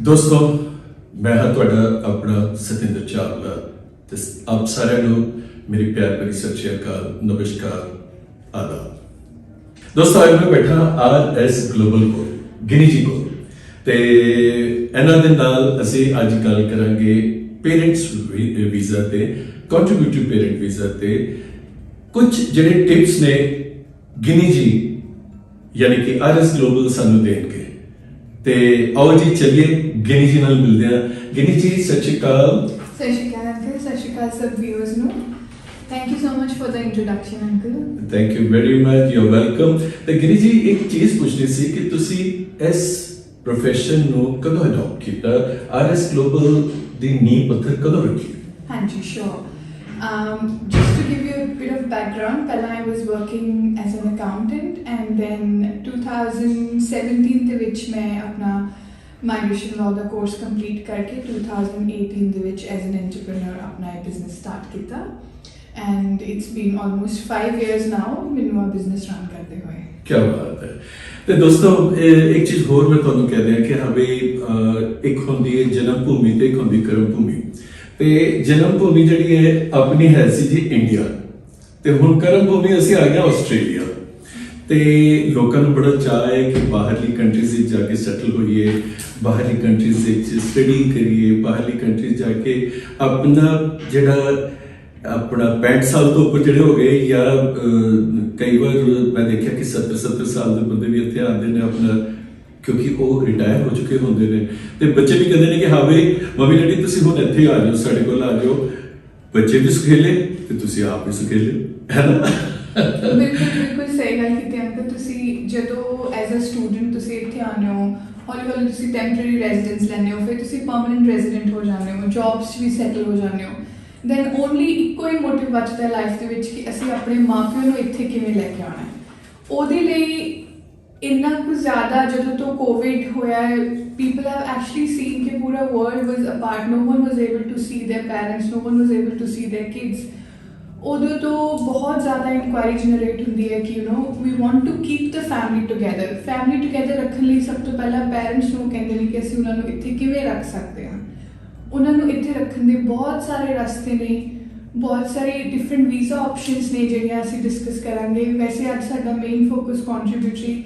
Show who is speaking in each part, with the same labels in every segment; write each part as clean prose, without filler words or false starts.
Speaker 1: दोस्तों मैं हाँ तुहाडा अपना सतिंदर चावला ते आप सारे मेरी प्यार भरी सत श्री अकाल नमस्कार आदाब। दोस्तों आज मैं बैठा RS ग्लोबल को गिनी जी को ते इन्हां दे नाल असीं अज गल करांगे पेरेंट्स वीज़ा ते कंट्रीब्यूटरी पेरेंट वीज़ा ते कुछ जिहड़े टिप्स ने गिनी जी यानी कि RS ग्लोबल सानू देणगे ते आओ जी चलिए गिनी जी नाल मिलदे हां। गिनी जी सत श्री अकाल।
Speaker 2: सत श्री अकाल अंकल, सत श्री अकाल सब व्यूअर्स नु। Thank you so much for the introduction uncle.
Speaker 1: Thank you very much, you are welcome. ते गिनी जी एक चीज पूछनी सी कि तुसी इस प्रोफेशन नु कदों अडॉप्ट कीता, RS ग्लोबल दी नींव पत्थर कदों रखी?
Speaker 2: हाँ जी sure. Just to give you a bit of background, पहला I was working as an accountant and then 2017 ਦੇ ਵਿੱਚ ਮੈਂ ਆਪਣਾ migration law ਦਾ ਕੋਰਸ ਕੰਪਲੀਟ ਕਰਕੇ 2018 ਦੇ ਵਿੱਚ as an entrepreneur ਆਪਣਾ ਇਹ ਬਿਜ਼ਨਸ ਸਟਾਰਟ ਕੀਤਾ and it's been almost 5 years now ਮੈਨੂੰ ਆ ਬਿਜ਼ਨਸ ਰਨ ਕਰਦੇ ਹੋਏ।
Speaker 1: क्या बात है। ਤੇ ਦੋਸਤੋ ਇੱਕ ਚੀਜ਼ ਹੋਰ ਮੈਂ ਤੁਹਾਨੂੰ ਕਹਿ ਦਿਆਂ ਕਿ ਹਵੇ ਇੱਕ ਹੁੰਦੀ ਹੈ ਜਨਮ ਭੂਮੀ ਤੇ ਇੱਕ ਹੁੰਦੀ ਕਰਮ ਭੂਮੀ। ਤੇ ਜਨਮ ਭੂਮੀ ਜਿਹੜੀ ਹੈ ਆਪਣੀ ਹੈ ਸੀ ਜੀ ਇੰਡੀਆ ਤੇ ਹੁਣ ਕਰਮ ਭੂਮੀ ਅਸੀਂ ਆ ਗਏ ਆਸਟ੍ਰੇਲੀਆ ਤੇ ਲੋਕਾਂ ਨੂੰ ਬੜਾ ਚਾਅ ਹੈ ਕਿ ਬਾਹਰਲੀ ਕੰਟਰੀਜ਼ ਵਿੱਚ ਜਾ ਕੇ ਸੈਟਲ ਹੋਈਏ, ਬਾਹਰਲੀ ਕੰਟਰੀਜ਼ ਵਿੱਚ ਸਟੱਡੀ ਕਰੀਏ, ਬਾਹਰਲੀ ਕੰਟਰੀਜ਼ ਜਾ ਕੇ ਆਪਣਾ ਜਿਹੜਾ ਆਪਣਾ 65 ਸਾਲ ਤੋਂ ਉੱਪਰ ਜਿਹੜੇ ਹੋ ਗਏ ਜਾਂ ਕਈ ਵਾਰ ਮੈਂ ਦੇਖਿਆ ਕਿ 70 ਸਾਲ ਦੇ ਬੰਦੇ ਵੀ ਇੱਥੇ ਆਉਂਦੇ ਨੇ ਆਪਣਾ ਕਿਉਂਕਿ ਉਹ ਰਿਟਾਇਰ ਹੋ ਚੁੱਕੇ ਹੁੰਦੇ ਨੇ ਤੇ ਬੱਚੇ ਵੀ ਕਹਿੰਦੇ ਨੇ ਕਿ ਹਾਂ ਬਈ ਮੰਮੀ ਡੈਡੀ ਤੁਸੀਂ ਹੁਣ ਇੱਥੇ ਆ ਜਾਓ, ਸਾਡੇ ਕੋਲ ਆ ਜਾਓ। ਬੱਚੇ ਵੀ ਸੁਖੇਲੇ ਤੇ ਤੁਸੀਂ ਆਪ ਵੀ ਸੁਖੇਲੇ, ਹੈ ਨਾ?
Speaker 2: ਬਿਲਕੁਲ ਸਹੀ ਗੱਲ ਕੀਤੀ ਅੰਕਲ। ਤੁਸੀਂ ਜਦੋਂ ਐਜ਼ ਅ ਸਟੂਡੈਂਟ ਤੁਸੀਂ ਇੱਥੇ ਆਉਂਦੇ ਹੋ, ਹੌਲੀ ਹੌਲੀ ਤੁਸੀਂ ਟੈਂਪਰੇਰੀ ਰੈਜ਼ੀਡੈਂਸ ਲੈਂਦੇ ਹੋ, ਫਿਰ ਤੁਸੀਂ ਪਰਮਨੈਂਟ ਰੈਜ਼ੀਡੈਂਟ ਹੋ ਜਾਂਦੇ ਹੋ, ਜੌਬਸ 'ਚ ਵੀ ਸੈਟਲ ਹੋ ਜਾਂਦੇ ਹੋ। ਦੈਨ ਓਨਲੀ ਇੱਕੋ ਹੀ ਮੋਟਿਵ ਬਚਦਾ ਲਾਈਫ ਦੇ ਵਿੱਚ ਕਿ ਅਸੀਂ ਆਪਣੇ ਮਾਂ-ਪਿਓ ਨੂੰ ਇੱਥੇ ਕਿਵੇਂ ਲੈ ਕੇ ਆਉਣਾ ਹੈ। ਉਹਦੇ ਲਈ ਇੰਨਾ ਕੁ ਜ਼ਿਆਦਾ ਜਦੋਂ ਤੋਂ ਕੋਵਿਡ ਹੋਇਆ ਹੈ, ਪੀਪਲ ਹੈਵ ਐਕਚੁਅਲੀ ਸੀਨ ਕਿ ਪੂਰਾ world was apart, no one was able to see their parents, no one was able to see their kids. ਉਦੋਂ ਤੋਂ ਬਹੁਤ ਜ਼ਿਆਦਾ ਇਨਕੁਆਇਰੀ ਜਨਰੇਟ ਹੁੰਦੀ ਹੈ ਕਿ you know we want to keep the family together ਰੱਖਣ ਲਈ ਸਭ ਤੋਂ ਪਹਿਲਾਂ ਪੈਰੈਂਟਸ ਨੂੰ ਕਹਿੰਦੇ ਨੇ ਕਿ ਅਸੀਂ ਉਹਨਾਂ ਨੂੰ ਇੱਥੇ ਕਿਵੇਂ ਰੱਖ ਸਕਦੇ ਹਾਂ। ਉਹਨਾਂ ਨੂੰ ਇੱਥੇ ਰੱਖਣ ਦੇ ਬਹੁਤ ਸਾਰੇ ਰਸਤੇ ਨੇ, ਬਹੁਤ ਸਾਰੇ ਡਿਫਰੈਂਟ ਵੀਜ਼ਾ ਆਪਸ਼ਨਸ ਨੇ ਜਿਹੜੀਆਂ ਅਸੀਂ ਡਿਸਕਸ ਕਰਾਂਗੇ। ਵੈਸੇ ਅੱਜ ਸਾਡਾ main focus contributory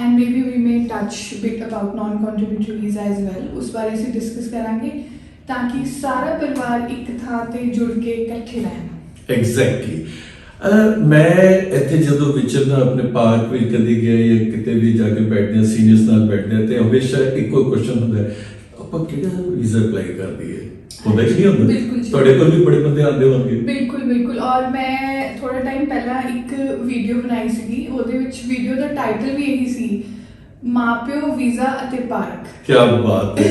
Speaker 2: and maybe we may touch a bit about non-contributory visa as well, ਉਸ ਬਾਰੇ ਅਸੀਂ ਡਿਸਕਸ ਕਰਾਂਗੇ ਤਾਂ ਕਿ ਸਾਰਾ ਪਰਿਵਾਰ ਇੱਕ ਥਾਂ ਤੇ ਜੁੜ ਕੇ ਇਕੱਠੇ ਰਹਿਣ।
Speaker 1: ਐਗਜ਼ੈਕਟਲੀ। ਮੈਂ ਇੱਥੇ ਜਦੋਂ ਵਿਚਰਨਾ ਆਪਣੇ ਪਾਰਕ ਵਿੱਚ ਕਦੇ ਗਿਆ ਜਾਂ ਕਿਤੇ ਵੀ ਜਾ ਕੇ ਬੈਠਦੇ ਹਾਂ, ਸੀਨੀਅਰਸ ਨਾਲ ਬੈਠਦੇ ਹਾਂ ਤੇ ਹਮੇਸ਼ਾ ਇੱਕੋ ਕੁਐਸਚਨ ਹੁੰਦਾ ਹੈ, ਆਪਾਂ ਕਿਹੜਾ ਵੀਜ਼ਾ ਅਪਲਾਈ ਕਰਦੀ ਹੈ? ਹੁੰਦਾ ਕਿ ਨਹੀਂ ਹੁੰਦਾ? ਤੁਹਾਡੇ ਕੋਲ ਵੀ ਬੜੇ ਬੰਦੇ ਆਉਂਦੇ ਹੋਣਗੇ। ਬਿਲਕੁਲ।
Speaker 2: ਔਰ ਮੈਂ ਥੋੜਾ ਟਾਈਮ ਪਹਿਲਾਂ ਇੱਕ ਵੀਡੀਓ ਬਣਾਈ ਸੀਗੀ, ਉਹਦੇ ਵਿੱਚ ਵੀਡੀਓ ਦਾ ਟਾਈਟਲ ਵੀ ਇਹੀ ਸੀ, ਮਾਪਿਓ ਵੀਜ਼ਾ ਅਤੇ ਪਾਰਕ।
Speaker 1: ਕੀ ਬਾਤ ਹੈ।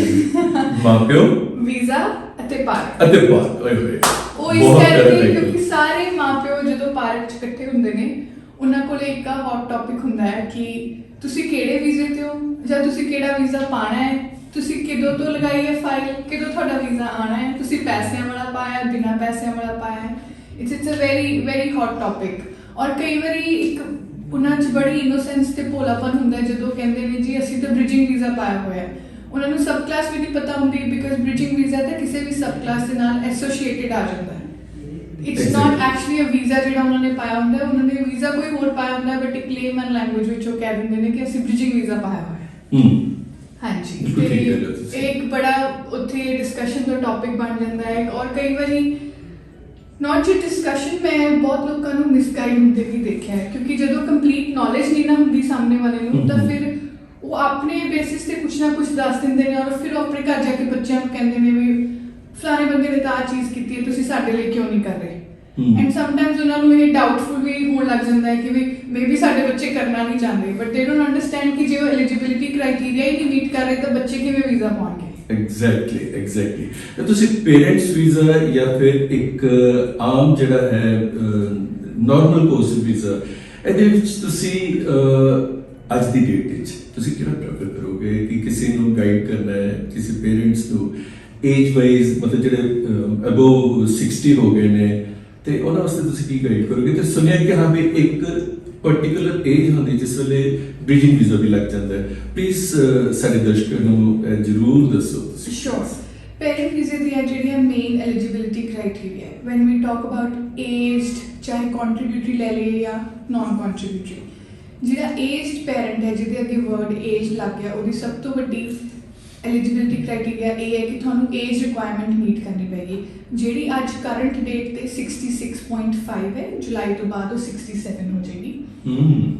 Speaker 1: ਮਾਪਿਓ ਵੀਜ਼ਾ
Speaker 2: ਅਤੇ ਪਾਰਕ
Speaker 1: ਓਏ ਹੋਏ।
Speaker 2: ਉਹ ਇਸ ਕਰਕੇ ਕਿਉਂਕਿ ਸਾਰੇ ਮਾਪਿਓ ਜਦੋਂ ਪਾਰਕ 'ਚ ਇਕੱਠੇ ਹੁੰਦੇ ਨੇ ਉਹਨਾਂ ਕੋਲ ਇੱਕ ਹੌਟ ਟੌਪਿਕ ਹੁੰਦਾ ਹੈ ਕਿ ਤੁਸੀਂ ਕਿਹੜੇ ਵੀਜ਼ੇ ਤੇ ਹੋ ਜਾਂ ਤੁਸੀਂ ਕਿਹੜਾ ਵੀਜ਼ਾ ਪਾਣਾ ਹੈ, ਤੁਸੀਂ ਕਿਦੋਂ ਤੋਂ ਲਗਾਈ ਹੈ ਫਾਈਲ, ਕਿਦੋਂ ਤੁਹਾਡਾ ਵੀਜ਼ਾ ਆਣਾ ਹੈ, ਤੁਸੀਂ ਪੈਸਿਆਂ ਵਾਲਾ ਪਾਇਆ, ਬਿਨਾਂ ਪੈਸਿਆਂ ਵਾਲਾ ਪਾਇਆ। It's a very hot topic. ਔਰ ਕਈ ਵਾਰੀ ਇੱਕ ਉਹਨਾਂ 'ਚ ਬੜੀ ਇਨੋਸੈਂਸ ਤੇ ਭੋਲਾਪਨ ਹੁੰਦਾ ਜਦੋਂ ਕਹਿੰਦੇ ਨੇ ਜੀ ਅਸੀਂ ਤਾਂ ਬ੍ਰਿਜਿੰਗ ਵੀਜ਼ਾ ਪਾਇਆ ਹੋਇਆ। ਉਹਨਾਂ ਨੂੰ ਸਬ ਕਲਾਸ ਵੀ ਨਹੀਂ ਪਤਾ ਹੁੰਦੀ ਬਿਕਾਜ਼ ਬ੍ਰਿਜਿੰਗ ਵੀਜ਼ਾ ਤਾਂ ਕਿਸੇ ਵੀ ਸਬ ਕਲਾਸ ਦੇ ਨਾਲ ਐਸੋਸੀਏਟਿਡ ਆ ਜਾਂਦਾ ਹੈ। It's not actually a visa ਜਿਹੜਾ ਉਹਨਾਂ ਨੇ ਪਾਇਆ ਹੁੰਦਾ, ਉਹਨਾਂ ਨੇ ਵੀਜ਼ਾ ਕੋਈ ਹੋਰ ਪਾਇਆ ਹੁੰਦਾ ਬਟ ਇੱਕ ਲੇਮਨ ਲੈਂਗੁਏਜ ਵਿੱਚ ਉਹ ਕਹਿ ਦਿੰਦੇ ਨੇ ਕਿ ਅਸੀਂ ਬ੍ਰਿਜਿੰਗ ਵੀਜ਼ਾ ਪਾਇਆ ਹੋਇਆ। ਹਾਂਜੀ, ਤੇ ਇਹ ਇੱਕ ਬੜਾ ਉੱਥੇ ਡਿਸਕਸ਼ਨ ਦਾ ਟੌਪਿਕ ਬਣ ਜਾਂਦਾ ਹੈ। ਔਰ ਕਈ ਵਾਰੀ ਨੋਟ ਜੀ ਡਿਸਕਸ਼ਨ ਮੈਂ ਬਹੁਤ ਲੋਕਾਂ ਨੂੰ ਮਿਸਗਾਈਡ ਹੁੰਦੇ ਵੀ ਦੇਖਿਆ ਹੈ ਕਿਉਂਕਿ ਜਦੋਂ ਕੰਪਲੀਟ ਨੌਲੇਜ ਨਹੀਂ ਨਾ ਹੁੰਦੀ ਸਾਹਮਣੇ ਵਾਲੇ ਨੂੰ ਤਾਂ ਫਿਰ ਉਹ ਆਪਣੇ ਬੇਸਿਸ ਤੇ ਕੁਛ ਨਾ ਕੁਛ ਦੱਸ ਦਿੰਦੇ ਨੇ ਔਰ ਫਿਰ ਉਹ ਆਪਣੇ ਘਰ ਜਾ ਕੇ ਬੱਚਿਆਂ ਨੂੰ ਕਹਿੰਦੇ ਨੇ ਵੀ ਫਲਾਣੇ ਬੰਦੇ ਨੇ ਤਾਂ ਆਹ ਚੀਜ਼ ਕੀਤੀ ਹੈ, ਤੁਸੀਂ ਸਾਡੇ ਲਈ ਕਿਉਂ ਨਹੀਂ ਕਰ ਰਹੇ। ਐਂਡ ਸਮਟਾਈਮਸ ਉਹਨਾਂ ਨੂੰ ਇਹ ਡਾਊਟਫੁਲ ਵੀ ਹੋਣ ਲੱਗ ਜਾਂਦਾ ਹੈ ਕਿ ਵੀ ਮੇਬੀ ਸਾਡੇ ਬੱਚੇ ਕਰਨਾ ਨਹੀਂ ਚਾਹੁੰਦੇ ਬਟ ਦੇ ਡੋਨਟ ਅੰਡਰਸਟੈਂਡ ਕਿ ਜੇ ਉਹ ਐਲੀਜੀਬਿਲਿਟੀ ਕ੍ਰਾਈਟੇਰੀਆ ਹੀ ਨਹੀਂ ਮੀਟ ਕਰ ਰਹੇ ਤਾਂ ਬੱਚੇ ਕਿਵੇਂ ਵੀਜ਼ਾ ਪਾਉਣਗੇ।
Speaker 1: ਐਗਜ਼ੈਕਟਲੀ। ਤੁਸੀਂ ਪੇਰੈਂਟਸ ਵੀਜ਼ਾ ਜਾਂ ਫਿਰ ਇੱਕ ਆਮ ਜਿਹੜਾ ਹੈ ਨਾਰਮਲ ਕੋਰਸ ਵੀਜ਼ਾ, ਇਹਦੇ ਵਿੱਚ ਤੁਸੀਂ ਅੱਜ ਦੀ ਡੇਟ ਵਿੱਚ ਤੁਸੀਂ ਕਿਹੜਾ ਪ੍ਰੈਫਰ ਕਰੋਗੇ ਕਿ ਕਿਸੇ ਨੂੰ ਗਾਈਡ ਕਰਨਾ ਹੈ, ਕਿਸੇ ਪੇਰੈਂਟਸ ਨੂੰ ਏਜ ਵਾਈਜ਼ ਮਤਲਬ ਜਿਹੜੇ ਅਬੋਵ 60 ਹੋ ਗਏ ਨੇ ਤੇ ਉਹਨਾਂ ਵਾਸਤੇ ਤੁਸੀਂ ਕੀ ਗਾਈਡ ਕਰੋਗੇ? ਤੇ ਸੁਣਿਆ ਕਿ ਹਾਂ ਵੀ ਇੱਕ ਪਾਰਟਿਕੂਲਰ ਏਜ ਹੁੰਦੀ ਜਿਸ ਵੇਲੇ ਬ੍ਰਿਜਿੰਗ ਵੀਜ਼ਾ ਵੀ ਲੱਗ ਜਾਂਦਾ ਹੈ। ਪਲੀਜ਼ ਸਾਡੇ ਦਰਸ਼ਕਾਂ ਨੂੰ ਜ਼ਰੂਰ ਦੱਸੋ ਤੁਸੀਂ।
Speaker 2: Sure. Parent visa ਦੀਆਂ ਜਿਹੜੀਆਂ ਮੇਨ ਐਲੀਜੀਬਿਲਿਟੀ ਕ੍ਰਾਈਟੇਰੀਆ ਹੈ when we talk about aged, ਚਾਹੇ ਕੰਟਰੀਬਿਊਟਰੀ ਲੈ ਲਈਏ ਜਾਂ ਨਾਨ ਕੰਟਰੀਬਿਊਟਰੀ, ਜਿਹੜਾ ਏਜਡ ਪੈਰੈਂਟ ਹੈ ਜਿਹਦੇ ਅੱਗੇ ਵਰਡ ਏਜ ਲੱਗ ਗਿਆ, ਉਹਦੀ ਸਭ ਤੋਂ ਵੱਡੀ ਐਲੀਜੀਬਿਲਿਟੀ ਕ੍ਰਾਈਟੇਰੀਆ ਇਹ ਹੈ ਕਿ ਤੁਹਾਨੂੰ ਏਜ ਰਿਕੁਆਇਰਮੈਂਟ ਮੀਟ ਕਰਨੀ ਪੈਗੀ, ਜਿਹੜੀ ਅੱਜ ਕਰੰਟ ਡੇਟ ਤੇ 66.5 ਹੈ, ਜੁਲਾਈ ਤੋਂ ਬਾਅਦ ਉਹ 67 ਹੋ ਜਾਏਗੀ।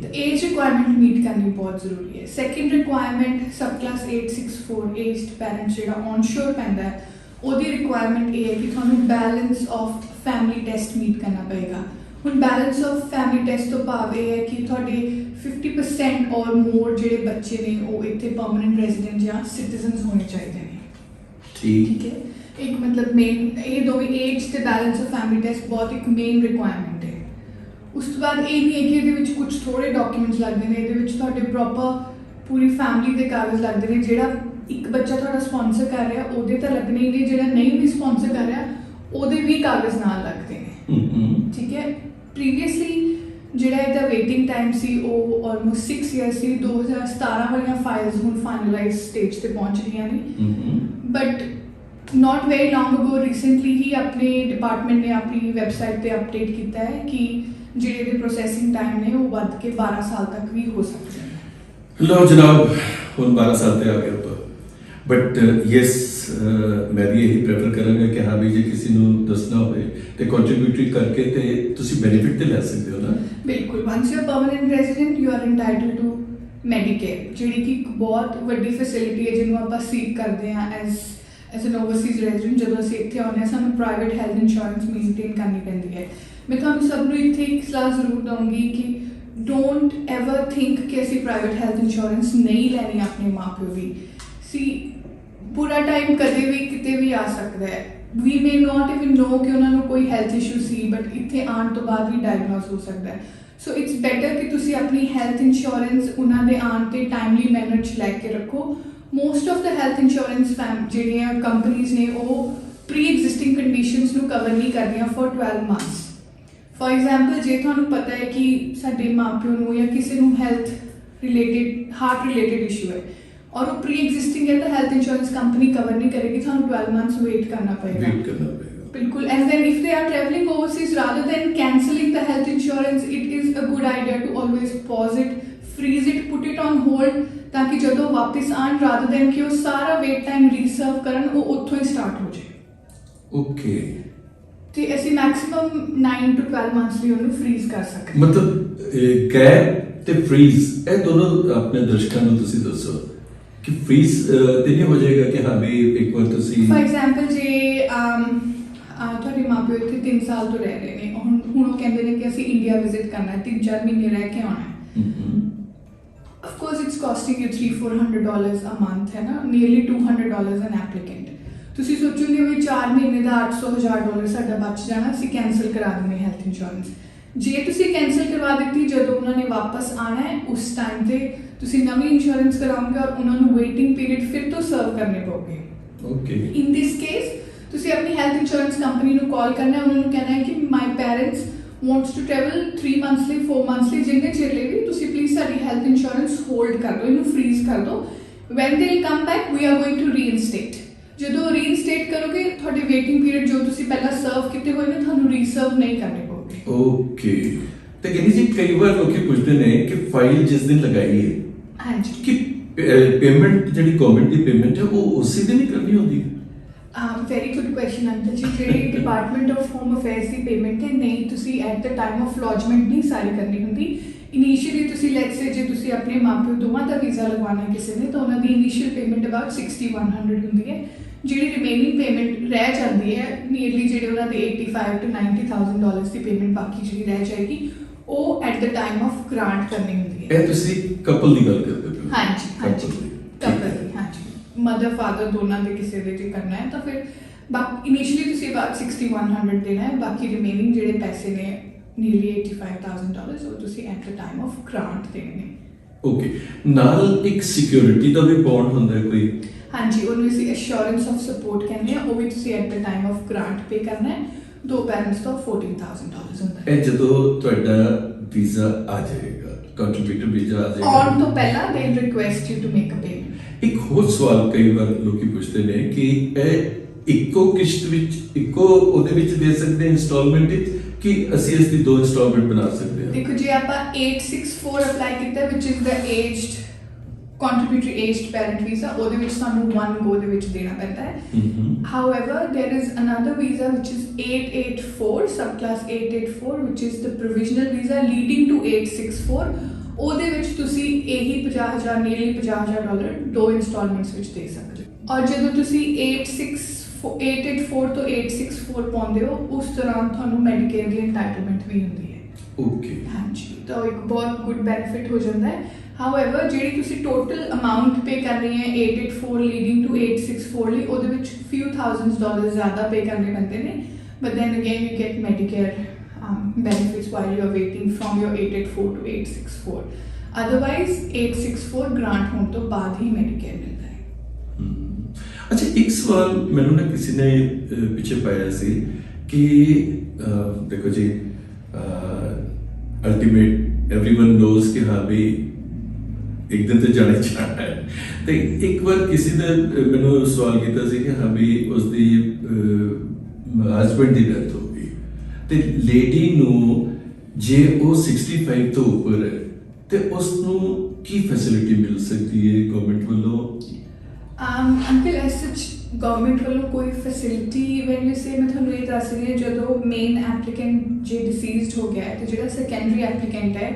Speaker 2: ਤੇ ਏਜ ਰਿਕੁਆਇਰਮੈਂਟ ਮੀਟ ਕਰਨੀ ਬਹੁਤ ਜ਼ਰੂਰੀ ਹੈ। ਸੈਕਿੰਡ ਰਿਕੁਆਇਰਮੈਂਟ ਸਬ ਕਲਾਸ 864 ਏਜਡ ਪੈਰੈਂਟਸ ਜਿਹੜਾ ਔਨਸ਼ੋਰ ਪੈਂਦਾ ਹੈ, ਉਹਦੀ ਰਿਕੁਆਇਰਮੈਂਟ ਇਹ ਹੈ ਕਿ ਤੁਹਾਨੂੰ balance of family test meet ਕਰਨਾ ਪਏਗਾ। ਹੁਣ ਬੈਲੈਂਸ ਆਫ ਫੈਮਿਲੀ ਟੈਸਟ ਤੋਂ ਭਾਵ ਇਹ ਹੈ ਕਿ ਤੁਹਾਡੇ 50% ਔਰ ਮੋਰ ਜਿਹੜੇ ਬੱਚੇ ਨੇ ਉਹ ਇੱਥੇ ਪਰਮਨੈਂਟ ਰੈਜ਼ੀਡੈਂਟ ਜਾਂ ਸਿਟੀਜ਼ਨਸ ਹੋਣੇ ਚਾਹੀਦੇ ਨੇ। ਠੀਕ ਹੈ, ਇੱਕ ਮਤਲਬ ਮੇਨ ਇਹ ਦੋਵੇਂ ਏਜ ਤੇ ਬੈਲੈਂਸ ਆਫ ਫੈਮਿਲੀ ਟੈਸਟ ਬਹੁਤ ਇੱਕ ਮੇਨ ਰਿਕੁਆਇਰਮੈਂਟ ਹੈ। ਉਸ ਤੋਂ ਬਾਅਦ ਇਹ ਨਹੀਂ ਹੈ ਕਿ ਇਹਦੇ ਵਿੱਚ ਕੁਝ ਥੋੜੇ ਡਾਕੂਮੈਂਟਸ ਲੱਗਦੇ ਨੇ, ਇਹਦੇ ਵਿੱਚ ਤੁਹਾਡੇ ਪ੍ਰੋਪਰ ਪੂਰੀ ਫੈਮਿਲੀ ਦੇ ਕਾਗਜ਼ ਲੱਗਦੇ ਨੇ। ਜਿਹੜਾ ਇੱਕ ਬੱਚਾ ਤੁਹਾਡਾ ਸਪਾਂਸਰ ਕਰ ਰਿਹਾ ਉਹਦੇ ਤਾਂ ਲੱਗਣੇ ਹੀ ਨੇ, ਜਿਹੜਾ ਨਹੀਂ ਵੀ ਸਪਾਂਸਰ ਕਰ ਰਿਹਾ ਉਹਦੇ ਵੀ ਕਾਗਜ਼ ਨਾਲ ਲੱਗਦੇ ਨੇ। ਠੀਕ ਹੈ, ਪ੍ਰੀਵੀਅਸਲੀ ਜਿਹੜਾ ਇਹਦਾ ਵੇਟਿੰਗ ਟਾਈਮ ਸੀ ਉਹ ਆਲਮੋਸਟ 6 ਇਅਰਸ ਸੀ। 2017 ਵਾਲੀਆਂ ਫਾਈਲਸ ਹੁਣ ਫਾਈਨਲਾਈਜ਼ ਸਟੇਜ ਤੇ ਪਹੁੰਚ ਗਈਆਂ ਨੇ, but not very long ago recently ਹੀ ਆਪਣੇ ਡਿਪਾਰਟਮੈਂਟ ਨੇ ਆਪਣੀ ਵੈਬਸਾਈਟ ਤੇ ਅਪਡੇਟ ਕੀਤਾ ਹੈ ਕਿ ਜਿਹੜੇ ਦੇ ਪ੍ਰੋਸੈਸਿੰਗ ਟਾਈਮ ਨੇ ਉਹ ਵੱਧ ਕੇ 12 ਸਾਲ ਤੱਕ ਵੀ ਹੋ ਸਕਦੇ ਨੇ।
Speaker 1: ਲਓ ਜਨਾਬ, ਹੁਣ 12 ਸਾਲ ਤੇ ਆ ਗਿਆ ਆਪਾਂ, ਬਟ ਯੈਸ ਮੈਂ ਵੀ ਇਹੀ ਪ੍ਰੈਫਰ ਕਰਾਂਗਾ ਕਿ ਹਾਂ ਵੀ ਜੇ ਕਿਸੇ ਨੂੰ ਦੱਸਣਾ ਹੋਵੇ ਤੇ ਕੰਟਰੀਬਿਊਟਰੀ ਕਰਕੇ ਤੇ ਤੁਸੀਂ ਬੈਨੀਫਿਟ ਤੇ ਲੈ ਸਕਦੇ ਹੋ ਨਾ।
Speaker 2: ਬਿਲਕੁਲ, once you are permanent resident you are entitled to medicare, ਜਿਹੜੀ ਕਿ ਇੱਕ ਬਹੁਤ ਵੱਡੀ ਫੈਸਿਲਿਟੀ ਹੈ ਜਿਹਨੂੰ ਆਪਾਂ ਸੀਕ ਕਰਦੇ ਹਾਂ ਐਜ਼ ਐਨ ਓਵਰਸੀਜ਼ ਰੈਜ਼ੀਡੈਂਟ। ਜਦੋਂ ਅਸੀਂ ਇੱਥੇ ਆਉਂਦੇ ਹਾਂ ਸਾਨੂੰ ਪ੍ਰਾਈਵੇਟ ਹੈਲਥ ਇੰਸ਼ੋਰੈਂਸ ਮੇਨਟੇਨ ਕਰਨੀ ਪੈਂਦੀ ਹੈ। ਮੈਂ ਤੁਹਾਨੂੰ ਸਭ ਨੂੰ ਇੱਥੇ ਇੱਕ ਸਲਾਹ ਜ਼ਰੂਰ ਦਊਂਗੀ ਕਿ ਡੋਂਟ ਐਵਰ ਥਿੰਕ ਕਿ ਅਸੀਂ ਪ੍ਰਾਈਵੇਟ ਹੈਲਥ ਇੰਸ਼ੋਰੈਂਸ ਨਹੀਂ ਲੈਣੀ ਆਪਣੇ ਮਾਂ ਪਿਓ ਦੀ। ਸੀ ਪੂਰਾ ਟਾਈਮ ਕਦੇ ਵੀ ਕਿਤੇ ਵੀ ਆ ਸਕਦਾ ਹੈ। ਵੀ ਮੇ ਨਾਟ ਇਵਨ ਨੋ ਕਿ ਉਹਨਾਂ ਨੂੰ ਕੋਈ ਹੈਲਥ ਇਸ਼ੂ ਸੀ, ਬਟ ਇੱਥੇ ਆਉਣ ਤੋਂ ਬਾਅਦ ਵੀ ਡਾਇਗਨੋਸ ਹੋ ਸਕਦਾ ਹੈ। ਸੋ ਇਟਸ ਬੈਟਰ ਕਿ ਤੁਸੀਂ ਆਪਣੀ ਹੈਲਥ ਇੰਸ਼ੋਰੈਂਸ ਉਹਨਾਂ ਦੇ ਆਉਣ 'ਤੇ ਟਾਈਮਲੀ ਮੈਨਰ 'ਚ ਲੈ ਕੇ ਰੱਖੋ। Most of the health insurance ਜਿਹੜੀਆਂ ਕੰਪਨੀਜ਼ ਨੇ ਉਹ ਪ੍ਰੀ ਐਗਜ਼ਿਸਟਿੰਗ ਕੰਡੀਸ਼ਨਸ ਨੂੰ ਕਵਰ ਨਹੀਂ ਕਰਦੀਆਂ ਫॉर 12 ਮੰਥਸ। ਫॉर ਐਗਜ਼ਾਮਪਲ, ਜੇ ਤੁਹਾਨੂੰ ਪਤਾ ਹੈ ਕਿ ਸਾਡੇ ਮਾਂ ਪਿਓ ਨੂੰ ਜਾਂ ਕਿਸੇ ਨੂੰ health related heart related issue ਹੈ ਔਰ ਉਹ ਪ੍ਰੀ ਐਗਜ਼ਿਸਟਿੰਗ ਹੈ ਤਾਂ ਹੈਲਥ ਇੰਸ਼ੋਰੈਂਸ ਕੰਪਨੀ ਕਵਰ ਨਹੀਂ ਕਰੇਗੀ, ਤੁਹਾਨੂੰ 12 ਮੰਥਸ ਵੇਟ ਕਰਨਾ ਪਏਗਾ। ਬਿਲਕੁਲ, and then if they are travelling overseas rather than cancelling the health insurance it is a good idea to always pause it, freeze it, put it on hold, ਤਾਂ ਕਿ ਜਦੋਂ ਵਾਪਸ ਆਉਣ ਰਾਦਰ ਦੈਨ ਕਿ ਉਹ ਸਾਰਾ ਵੇਟ ਟਾਈਮ ਰੀਸਰਵ ਕਰਨ ਉਹ ਉੱਥੋਂ ਹੀ ਸਟਾਰਟ ਹੋ ਜਾਏ।
Speaker 1: ਓਕੇ,
Speaker 2: ਤੇ ਅਸੀਂ ਮੈਕਸਿਮਮ 9 to 12 ਮੰਥਸ ਲਈ ਉਹਨੂੰ ਫਰੀਜ਼ ਕਰ ਸਕਦੇ।
Speaker 1: ਮਤਲਬ ਗੈਪ ਤੇ ਫਰੀਜ਼ ਇਹ ਦੋਨੋਂ ਆਪਣੇ ਦਰਸ਼ਕਾਂ ਨੂੰ ਤੁਸੀਂ ਦੱਸੋ ਕਿ ਫਰੀਜ਼ ਤੇ ਨਹੀਂ ਹੋ ਜਾਏਗਾ ਕਿ ਹਾਂ ਵੀ ਇੱਕ ਵਾਰ ਤੁਸੀਂ
Speaker 2: ਫॉर ਐਗਜ਼ਾਮਪਲ ਜੇ ਤੁਹਾਡੇ ਮਾਂ ਪਿਓ ਇੱਥੇ 3 ਸਾਲ ਤੋਂ ਰਹਿ ਰਹੇ ਨੇ, ਹੁਣ ਉਹ ਕਹਿੰਦੇ ਨੇ ਕਿ ਅਸੀਂ ਇੰਡੀਆ ਵਿਜ਼ਿਟ ਕਰਨਾ ਹੈ, 3-4 ਮਹੀਨੇ ਰਹਿ ਕੇ ਆਉਣਾ ਹੈ। Of course, it's costing you $300-400 a month, है ना, nearly $200 an applicant. ਤੁਸੀਂ ਸੋਚੋਗੇ ਵੀ 4 ਮਹੀਨੇ ਦਾ $800,000 ਸਾਡਾ ਬਚ ਜਾਣਾ, ਅਸੀਂ ਕੈਂਸਲ ਕਰਾ ਦਿੰਦੇ ਹੈਲਥ ਇੰਸ਼ੋਰੈਂਸ। ਜੇ ਤੁਸੀਂ ਕੈਂਸਲ ਕਰਵਾ ਦਿੱਤੀ ਜਦੋਂ ਉਹਨਾਂ ਨੇ ਵਾਪਸ ਆਣਾ ਹੈ ਉਸ ਟਾਈਮ ਤੇ ਤੁਸੀਂ ਨਵੀਂ ਇੰਸ਼ੋਰੈਂਸ ਕਰਾਓਗੇ ਔਰ ਉਹਨਾਂ ਨੂੰ ਵੇਟਿੰਗ ਪੀਰੀਅਡ ਫਿਰ ਤੋਂ ਸਰਵ ਕਰਨੇ ਪਊਗੇ।
Speaker 1: ਓਕੇ,
Speaker 2: ਇਨ ਦਿਸ ਕੇਸ ਤੁਸੀਂ ਆਪਣੀ ਹੈਲਥ ਇੰਸ਼ੋਰੈਂਸ ਕੰਪਨੀ ਨੂੰ ਕਾਲ ਕਰਨਾ ਹੈ, ਉਹਨਾਂ ਨੂੰ ਕਹਿਣਾ ਹੈ ਕਿ ਮਾਈ parents wants to travel 3 months ਲਈ 4 months ਲਈ, ਜਿੰਨੇ ਚਿਰ ਲਈ ਵੀ ਤੁਸੀਂ ਪਲੀਜ਼ ਸਾਡੀ ਹੈਲਥ ਇੰਸ਼ੋਰੈਂਸ ਹੋਲਡ ਕਰ ਦਿਓ, ਇਹਨੂੰ ਫਰੀਜ਼ ਕਰ ਦਿਓ। when they will come back we are going to reinstate। ਜਦੋਂ ਰੀਇਨਸਟੇਟ ਕਰੋਗੇ ਤੁਹਾਡੇ ਵੇਟਿੰਗ ਪੀਰੀਅਡ ਜੋ ਤੁਸੀਂ ਪਹਿਲਾਂ ਸਰਵ ਕੀਤੇ ਹੋਏ ਨੇ ਤੁਹਾਨੂੰ ਰੀਸਰਵ ਨਹੀਂ ਕਰਨੇ ਪਊਗੇ।
Speaker 1: ਓਕੇ, ਤੇ ਕਹਿੰਦੀ ਜੀ ਕਈ ਵਾਰ ਲੋਕੀ ਪੁੱਛਦੇ ਨੇ ਕਿ ਫਾਈਲ ਜਿਸ ਦਿਨ ਲਗਾਈ ਹੈ
Speaker 2: ਹਾਂਜੀ
Speaker 1: ਕਿ ਪੇਮੈਂਟ ਜਿਹੜੀ ਗਵਰਨਮੈਂਟ ਦੀ ਪੇਮੈਂਟ ਹੈ ਉਹ ਉਸੇ ਦਿਨ ਹੀ ਕਰਨੀ ਹੁੰਦੀ ਹੈ?
Speaker 2: ਵੈਰੀ ਗੁੱਡ ਕੁਐਸਚਨ ਅੰਕਲ ਜੀ। ਜਿਹੜੀ department of home affairs the payment ਹੈ ਨਹੀਂ, ਤੁਸੀਂ at the time of lodgement ਨਹੀਂ ਸਾਰੀ ਕਰਨੀ ਹੁੰਦੀ। ਇਨੀਸ਼ੀਅਲੀ ਤੁਸੀਂ ਲੈਟਸ ਸੇ ਜੇ ਤੁਸੀਂ ਆਪਣੇ ਮਾਪਿਓ ਦੋਵਾਂ ਦਾ ਵੀਜ਼ਾ ਲਗਵਾਉਣਾ ਕਿਸੇ ਨੇ ਤਾਂ ਉਹਨਾਂ ਦੀ ਇਨੀਸ਼ੀਅਲ ਪੇਮੈਂਟ ਅਬਾਊਟ 6100 ਹੁੰਦੀ ਹੈ। ਜਿਹੜੀ ਰਿਮੇਨਿੰਗ ਪੇਮੈਂਟ ਰਹਿ ਜਾਂਦੀ ਹੈ ਨੀਅਰਲੀ ਜਿਹੜੇ ਉਹਨਾਂ ਦੇ $85,000 to $90,000 ਦੀ ਪੇਮੈਂਟ ਬਾਕੀ ਜਿਹੜੀ ਰਹਿ ਜਾਏਗੀ ਉਹ at the time of grant ਕਰਨੀ ਹੁੰਦੀ ਹੈ।
Speaker 1: ਇਹ ਤੁਸੀਂ ਕਪਲ ਦੀ ਗੱਲ ਕਰਦੇ ਹੋ?
Speaker 2: ਹਾਂਜੀ ਹਾਂਜੀ, ਕਪਲ ਦੀ, ਹਾਂਜੀ, ਮਦਰ ਫਾਦਰ ਦੋਨਾਂ ਦੇ ਕਿਸੇ ਦੇ ਜੇ ਕਰਨਾ ਹੈ ਤਾਂ ਫਿਰ ਬਾਕੀ ਇਨੀਸ਼ੀਅਲੀ ਤੁਸੀਂ ਅਬਾਊਟ 6100 ਦੇਣਾ ਹੈ, ਬਾਕੀ ਰਿਮੇਨਿੰਗ ਜਿਹੜੇ ਪੈਸੇ ਨੇ ਨੀਅਰਲੀ $85,000 ਉਹ ਤੁਸੀਂ at the time of grant ਦੇਣੇ ਨੇ।
Speaker 1: ਓਕੇ, ਨਾਲ ਇੱਕ ਸਿਕਿਉਰਿਟੀ ਦਾ ਵੀ ਬੌਂਡ ਹੁੰਦਾ ਹੈ ਕੋਈ?
Speaker 2: ਹਾਂਜੀ, ਉਹਨੂੰ ਅਸੀਂ ਅਸ਼ੋਰੈਂਸ ਆਫ ਸਪੋਰਟ ਕਹਿੰਦੇ ਆ, ਉਹ ਵੀ ਤੁਸੀਂ at the time of grant pay ਕਰਨਾ ਹੈ। 2 ਪੈਰੈਂਟਸ ਤੋਂ $14,000 ਹੁੰਦਾ ਹੈ।
Speaker 1: ਇਹ ਜਦੋਂ ਤੁਹਾਡਾ ਵੀਜ਼ਾ ਆ ਜਾਏਗਾ, ਕੰਟਰੀਬਿਊਟਰ ਵੀਜ਼ਾ ਆ ਜਾਏਗਾ।
Speaker 2: ਆਨ ਤੋਂ ਪਹਿਲਾਂ ਦੇ request you to make a payment.
Speaker 1: ਇੱਕ ਹੋਰ ਸਵਾਲ ਕਈ ਵਾਰ ਲੋਕੀ ਪੁੱਛਦੇ ਨੇ ਕਿ ਇਹ ਇੱਕੋ ਕਿਸ਼ਤ ਵਿੱਚ ਇੱਕੋ ਉਹਦੇ ਵਿੱਚ ਦੇ ਸਕਦੇ ਇੰਸਟਾਲਮੈਂਟ ਵਿੱਚ, ਕਿ ਅਸੀਂ ਇਸ ਦੀ 2 ਇੰਸਟਾਲਮੈਂਟ ਬਣਾ ਸਕਦੇ ਹਾਂ?
Speaker 2: ਦੇਖੋ ਜੇ ਆਪਾਂ 864 ਅਪਲਾਈ ਕੀਤਾ which is the aged contributory aged parent visa, ਉਹਦੇ ਵਿੱਚ ਸਾਨੂੰ 1 go ਦੇ ਵਿੱਚ ਦੇਣਾ ਪੈਂਦਾ ਹੈ। However, there is another visa which is 884, subclass 884, which is the provisional visa leading to 864. ਉਹਦੇ ਵਿੱਚ ਤੁਸੀਂ ਇਹੀ 50,000 nearly $50,000 2 ਇੰਸਟਾਲਮੈਂਟਸ ਵਿੱਚ ਦੇ ਸਕਦੇ ਹੋ। ਔਰ ਜਦੋਂ ਤੁਸੀਂ 884 ਤੋਂ 864 ਪਾਉਂਦੇ ਹੋ ਉਸ ਦੌਰਾਨ ਤੁਹਾਨੂੰ ਮੈਡੀਕੇਅਰ ਦੀ ਐਂਟਾਈਟਲਮੈਂਟ ਵੀ ਹੁੰਦੀ ਹੈ।
Speaker 1: ਓਕੇ,
Speaker 2: ਹਾਂਜੀ, ਤਾਂ ਇੱਕ ਬਹੁਤ ਗੁੱਡ ਬੈਨੀਫਿਟ ਹੋ ਜਾਂਦਾ ਹੈ। ਹਾਊਐਵਰ ਜਿਹੜੀ ਤੁਸੀਂ ਟੋਟਲ ਅਮਾਉਂਟ ਪੇ ਕਰਨੀ ਹੈ 884 ਲੀਡਿੰਗ ਟੂ 864 ਲਈ, ਉਹਦੇ ਵਿੱਚ few thousands dollars ਜ਼ਿਆਦਾ ਪੇ ਕਰਨੇ ਪੈਂਦੇ ਨੇ, but then again you get Medicare benefits while you are waiting from your 884 to 864. Otherwise 864 grant ਹੋਣ ਤੋਂ ਬਾਅਦ ਹੀ ਮੈਡੀਕੇਅਰ ਮਿਲਦਾ ਹੈ।
Speaker 1: ਅੱਛਾ, ਇੱਕ ਸਵਾਲ ਮੈਨੂੰ ਨਾ ਕਿਸੇ ਨੇ ਪਿੱਛੇ ਪਾਇਆ ਸੀ ਕਿ ਦੇਖੋ ਜੀ, ਅਲਟੀਮੇਟ एवरीवन नोज कि हाँ भी एक दिन तो जाने जाना है। ਤੇ ਇੱਕ ਵਾਰ ਕਿਸੇ ਨੇ ਮੈਨੂੰ ਸਵਾਲ ਕੀਤਾ ਸੀ ਕਿ ਹਾਂ ਵੀ ਉਸ ਦੀ ਹਸਬੈਂਡ ਦੀ ਡੈਥ ਹੋ ਗਈ ਤੇ ਲੇਡੀ ਨੂੰ ਜੇ ਉਹ 65 ਤੋਂ ਉੱਪਰ ਹੈ ਤੇ ਉਸ ਨੂੰ ਕੀ ਫੈਸਿਲਿਟੀ ਮਿਲ ਸਕਦੀ ਹੈ ਗਵਰਨਮੈਂਟ ਵੱਲੋਂ?
Speaker 2: ਅੰਕਲ ਐਸ ਸੱਚ ਗਵਰਨਮੈਂਟ ਵੱਲੋਂ ਕੋਈ ਫੈਸਿਲਿਟੀ ਵੈਨ ਯੂ ਸੇ, ਮੈਂ ਤੁਹਾਨੂੰ ਇਹ ਦੱਸ ਰਹੀ ਹਾਂ, ਜਦੋਂ ਮੇਨ ਐਪਲੀਕੈਂਟ ਜੇ ਡਿਸੀਜ਼ਡ ਹੋ ਗਿਆ ਹੈ ਤੇ ਜਿਹੜਾ ਸੈਕੰਡਰੀ ਐਪਲੀਕੈਂਟ ਹੈ,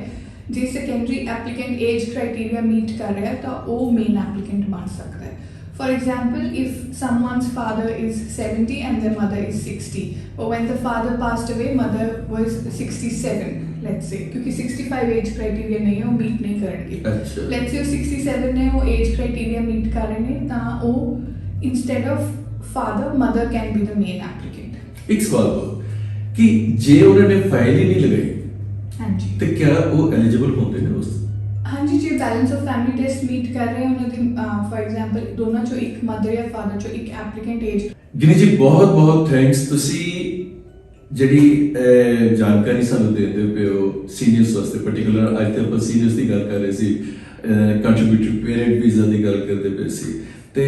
Speaker 2: ਜੇ secondary applicant age criteria meet ਕਰ ਰਿਹਾ ਤਾਂ ਉਹ ਮੇਨ ਐਪਲੀਕੈਂਟ ਬਣ ਸਕਦਾ ਹੈ। For example, if someone's father is 70 and their mother is 60, or when the father passed away, mother was 67, let's say, क्योंकि 65 age criteria नहीं है, वो meet नहीं करेंगे।
Speaker 1: अच्छा।
Speaker 2: Let's say 67 ने वो age criteria meet कर रहे हैं, ता वो instead of father, mother can be the main applicant।
Speaker 1: एक सवाल हो कि जे उन्होंने फाइल ही नहीं लगाई,
Speaker 2: हाँ जी,
Speaker 1: तो क्या वो एलिजिबल होते हैं उस?
Speaker 2: हाँ जी, जो balance of family test meet कर रहे हैं उन्होंने, फॉर एग्जांपल दोनों चो एक मदर या फादर चो एक एप्लीकेंट एज।
Speaker 1: ਗਿਨੀ ਜੀ ਬਹੁਤ ਬਹੁਤ ਥੈਂਕਸ, ਤੁਸੀਂ ਜਿਹੜੀ ਜਾਣਕਾਰੀ ਸਾਨੂੰ ਦਿੰਦੇ ਪਏ ਹੋ ਸੀਨੀਅਰਸ ਵਾਸਤੇ, ਪਾਰਟਿਕੂਲਰ ਅੱਜ ਤੇ ਆਪਾਂ ਸੀਨੀਅਰਸ ਦੀ ਗੱਲ ਕਰ ਰਹੇ ਸੀ, ਕੰਟਰੀਬਿਊਟਰੀ ਪੇਰੈਂਟ ਵੀਜ਼ਾ ਦੀ ਗੱਲ ਕਰਦੇ ਪਏ ਸੀ, ਤੇ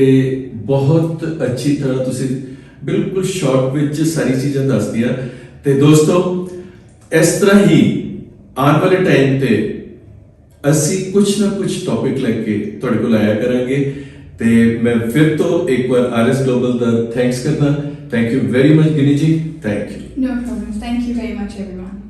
Speaker 1: ਬਹੁਤ ਅੱਛੀ ਤਰ੍ਹਾਂ ਤੁਸੀਂ ਬਿਲਕੁਲ ਸ਼ਾਰਟ ਵਿੱਚ ਸਾਰੀ ਚੀਜ਼ਾਂ ਦੱਸਦੀਆਂ। ਤੇ ਦੋਸਤੋ, ਇਸ ਤਰ੍ਹਾਂ ਹੀ ਆਉਣ ਵਾਲੇ ਟਾਈਮ ਤੇ ਅਸੀਂ ਕੁਛ ਨਾ ਕੁਛ ਟੌਪਿਕ ਲੈ ਕੇ ਤੁਹਾਡੇ ਕੋਲ ਆਇਆ ਕਰਾਂਗੇ। ਤੇ ਮੈਂ ਫਿਰ ਤੋਂ ਇੱਕ ਵਾਰ RS ਗਲੋਬਲ ਦਾ ਥੈਂਕਸ ਕਰਨਾ। ਥੈਂਕ ਯੂ ਵੈਰੀ ਮਚ ਗਿਨੀ ਜੀ, thank you.
Speaker 2: No problems. Thank you very much, everyone.